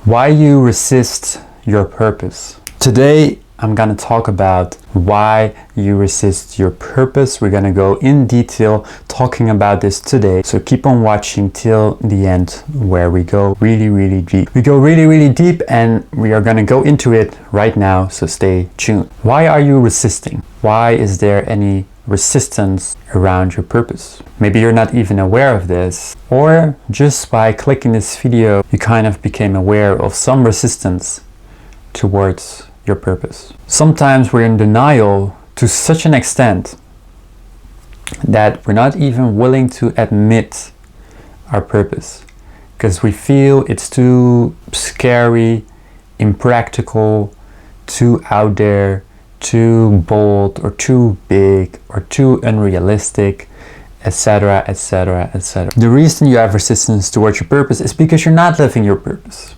Why you resist your purpose. Today, I'm gonna talk about why you resist your purpose. We're gonna go in detail talking about this today. So keep on watching till the end where we go really deep. We go really deep and we are gonna go into it right now, so stay tuned. Why are you resisting? Why is there any resistance around your purpose? Maybe you're not even aware of this, or just by clicking this video, you kind of became aware of some resistance towards your purpose. Sometimes we're in denial to such an extent that we're not even willing to admit our purpose because we feel it's too scary, impractical, too out there, too bold or too big or too unrealistic, etc, etc, etc. The reason you have resistance towards your purpose is because you're not living your purpose.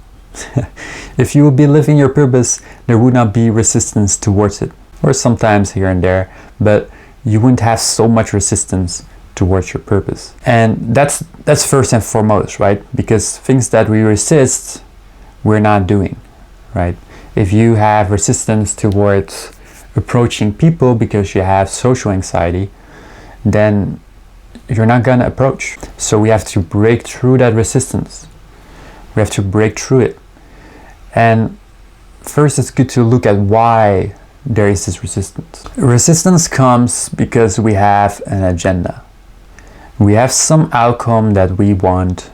If you would be living your purpose, there would not be resistance towards it, or sometimes here and there, but you wouldn't have so much resistance towards your purpose. And that's first and foremost, right? Because things that we resist, we're not doing, right? If you have resistance towards approaching people because you have social anxiety, then you're not gonna approach. So we have to break through that resistance. We have to break through it. And first it's good to look at why there is this resistance. Resistance comes because we have an agenda. We have some outcome that we want,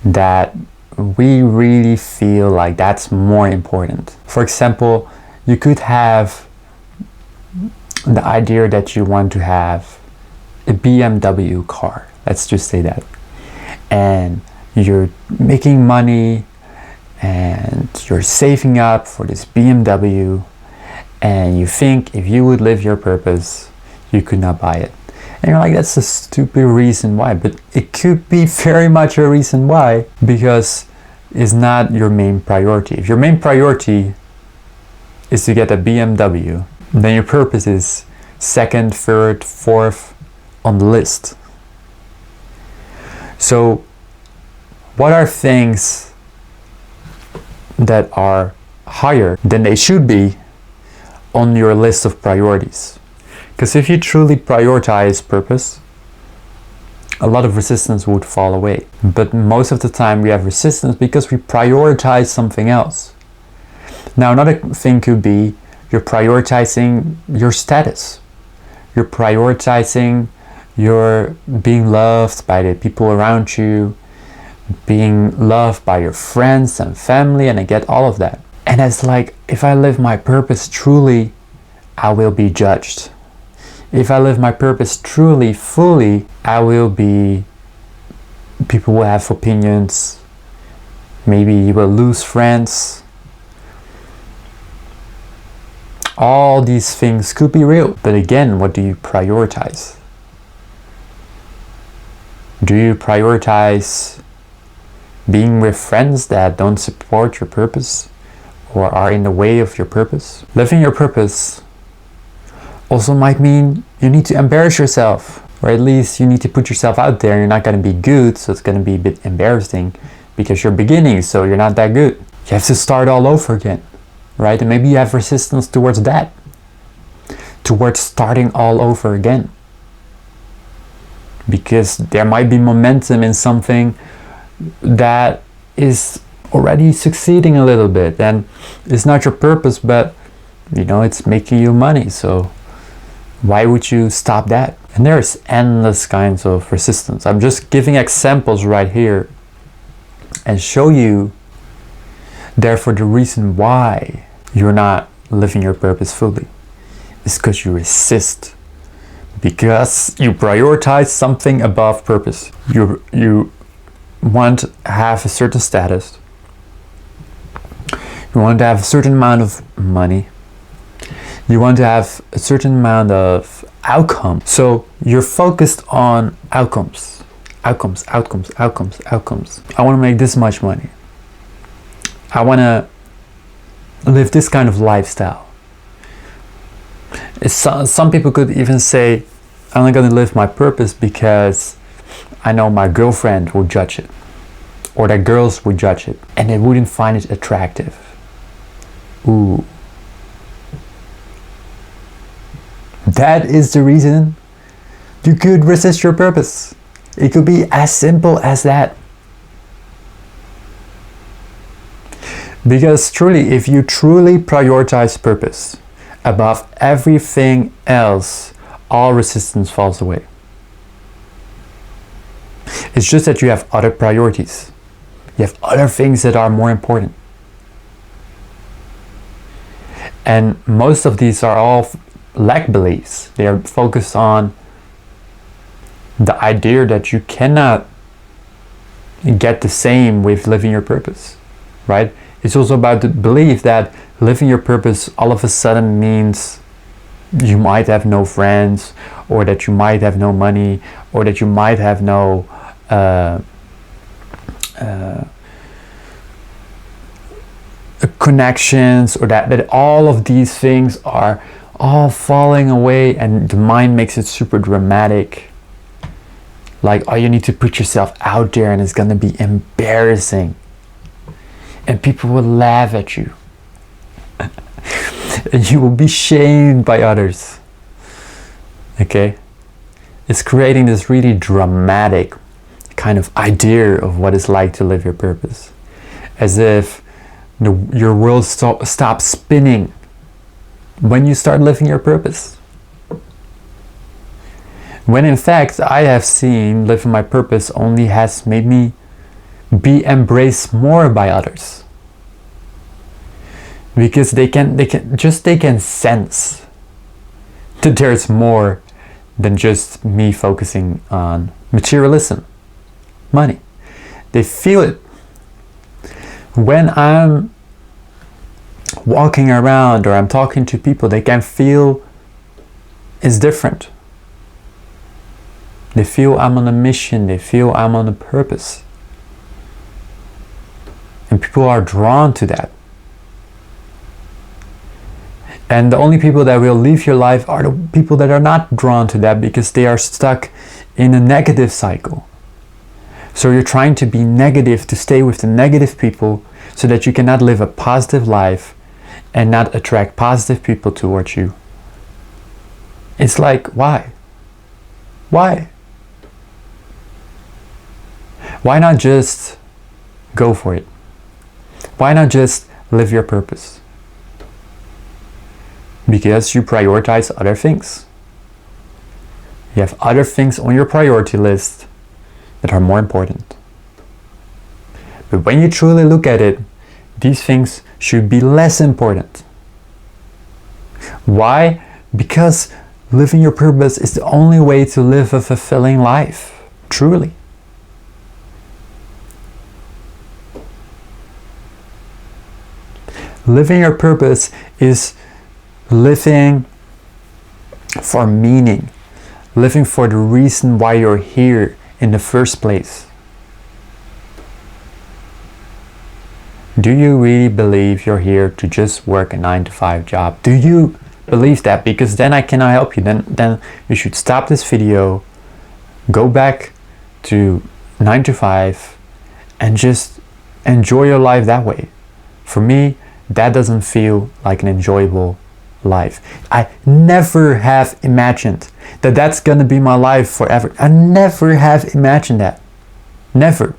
that we really feel like that's more important. For example, you could have the idea that you want to have a BMW car. Let's just say that. And you're making money and you're saving up for this BMW, and you think if you would live your purpose, you could not buy it. And you're like, that's a stupid reason why, but it could be very much a reason why, because it's not your main priority. If your main priority is to get a BMW, then your purpose is second, third, fourth on the list. So what are things that are higher than they should be on your list of priorities? Because if you truly prioritize purpose, a lot of resistance would fall away. But most of the time we have resistance because we prioritize something else. Now another thing could be you're prioritizing your status. You're prioritizing your being loved by the people around you, being loved by your friends and family, and I get all of that. And it's like, if I live my purpose truly, I will be judged. If I live my purpose truly, fully, people will have opinions. Maybe you will lose friends. All these things could be real. But again, what do you prioritize? Do you prioritize being with friends that don't support your purpose or are in the way of your purpose? Living your purpose also might mean you need to embarrass yourself, or at least you need to put yourself out there. You're not going to be good, so it's going to be a bit embarrassing because you're beginning, so you're not that good. You have to start all over again, right? And maybe you have resistance towards that, towards starting all over again, because there might be momentum in something that is already succeeding a little bit, and it's not your purpose, but you know, it's making you money, so why would you stop that? And there's endless kinds of resistance. I'm just giving examples right here and show you therefore the reason why you're not living your purpose fully is because you resist, because you prioritize something above purpose. You want to have a certain status, you want to have a certain amount of money, you want to have a certain amount of outcome. So you're focused on outcomes. I want to make this much money. I want to live this kind of lifestyle. Some people could even say, I'm not going to live my purpose because I know my girlfriend will judge it, or that girls would judge it and they wouldn't find it attractive. Ooh. That is the reason you could resist your purpose. It could be as simple as that. Because truly, if you truly prioritize purpose above everything else, all resistance falls away. It's just that you have other priorities. You have other things that are more important. And most of these are all lack beliefs. They are focused on the idea that you cannot get the same with living your purpose, right? It's also about the belief that living your purpose all of a sudden means you might have no friends, or that you might have no money, or that you might have no connections, or that all of these things are all falling away, and the mind makes it super dramatic. Like, oh, you need to put yourself out there and it's gonna be embarrassing. And people will laugh at you. And you will be shamed by others. Okay? It's creating this really dramatic kind of idea of what it's like to live your purpose. As if your world stops spinning when you start living your purpose. When in fact, I have seen living my purpose only has made me be embraced more by others. Because they can sense that there's more than just me focusing on materialism, money. They feel it. When I'm walking around or I'm talking to people, they can feel it's different. They feel I'm on a mission. They feel I'm on a purpose. And people are drawn to that. And the only people that will leave your life are the people that are not drawn to that, because they are stuck in a negative cycle. So you're trying to be negative, to stay with the negative people, so that you cannot live a positive life and not attract positive people towards you. It's like, why? Why? Why not just go for it? Why not just live your purpose? Because you prioritize other things. You have other things on your priority list that are more important. But when you truly look at it, these things should be less important. Why? Because living your purpose is the only way to live a fulfilling life, truly. Living your purpose is living for meaning, living for the reason why you're here in the first place. Do you really believe you're here to just work a 9-to-5 job? Do you believe that? Because then I cannot help you. Then you should stop this video, go back to 9-to-5, and just enjoy your life that way. For me, that doesn't feel like an enjoyable life. I never have imagined that that's gonna be my life forever. I never have imagined that. Never.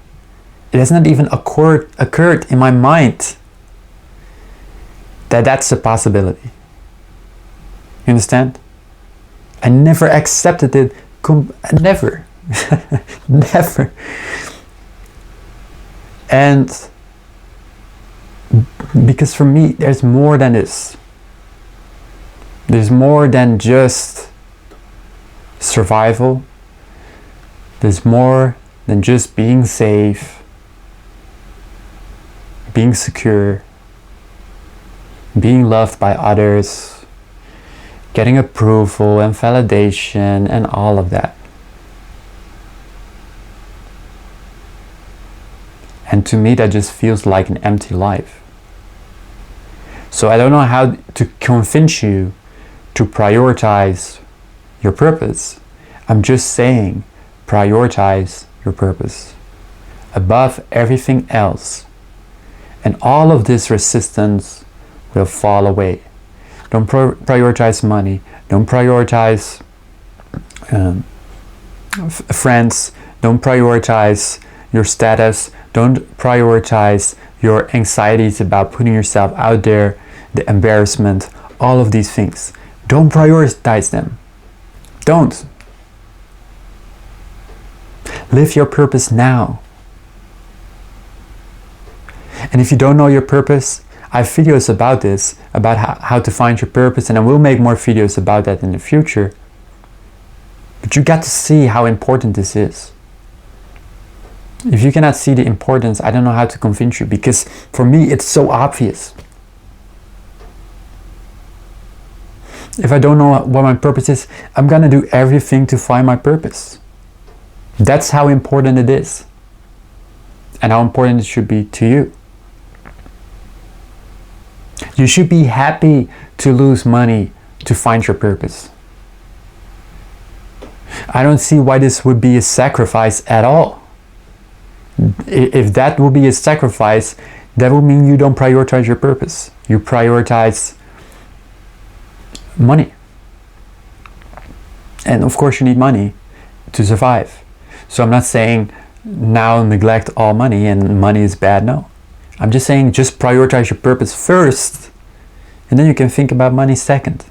It has not even occurred in my mind that that's a possibility. You understand? I never accepted it. Never. Never. And because for me, there's more than this. There's more than just survival. There's more than just being safe, being secure, being loved by others, getting approval and validation and all of that. And to me, that just feels like an empty life. So I don't know how to convince you to prioritize your purpose. I'm just saying, prioritize your purpose above everything else. And all of this resistance will fall away. Don't prioritize money. Don't prioritize friends. Don't prioritize your status. Don't prioritize your anxieties about putting yourself out there, the embarrassment, all of these things. Don't prioritize them. Don't. Live your purpose now. And if you don't know your purpose, I have videos about this, about how to find your purpose, and I will make more videos about that in the future. But you got to see how important this is. If you cannot see the importance, I don't know how to convince you, because for me it's so obvious. If I don't know what my purpose is, I'm gonna do everything to find my purpose. That's how important it is, and how important it should be to you. You should be happy to lose money to find your purpose. I don't see why this would be a sacrifice at all. If that will be a sacrifice, that will mean you don't prioritize your purpose. You prioritize money. And of course you need money to survive. So I'm not saying now neglect all money and money is bad, no. I'm just saying just prioritize your purpose first, and then you can think about money second.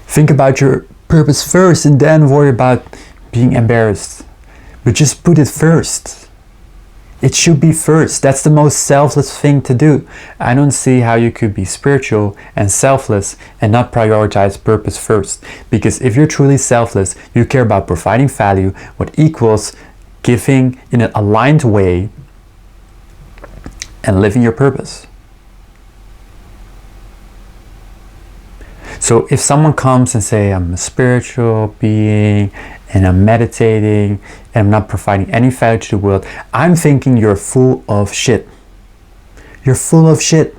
Think about your purpose first and then worry about being embarrassed. But just put it first. It should be first. That's the most selfless thing to do. I don't see how you could be spiritual and selfless and not prioritize purpose first. Because if you're truly selfless, you care about providing value, what equals giving in an aligned way and living your purpose. So if someone comes and say, I'm a spiritual being and I'm meditating and I'm not providing any value to the world, I'm thinking you're full of shit. You're full of shit.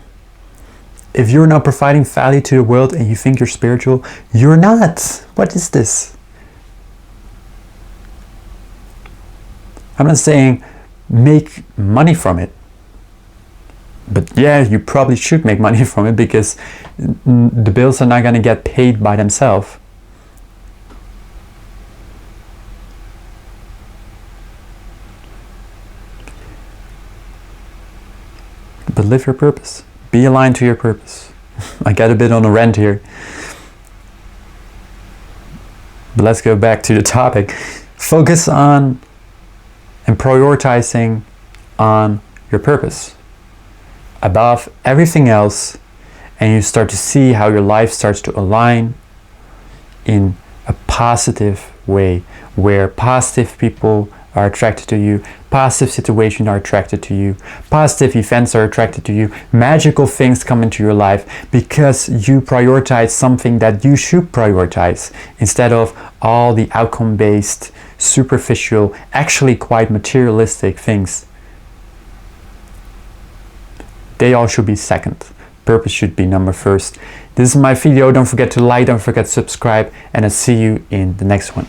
If you're not providing value to the world and you think you're spiritual, you're not. What is this? I'm not saying make money from it. But yeah, you probably should make money from it, because the bills are not going to get paid by themselves. But live your purpose. Be aligned to your purpose. I got a bit on a rant here. But let's go back to the topic. Focus on and prioritizing on your purpose above everything else, and you start to see how your life starts to align in a positive way, where positive people are attracted to you, positive situations are attracted to you, positive events are attracted to you, magical things come into your life because you prioritize something that you should prioritize instead of all the outcome-based, superficial, actually quite materialistic things. They all should be second. Purpose should be number first. This is my video. Don't forget to like, don't forget to subscribe, and I'll see you in the next one.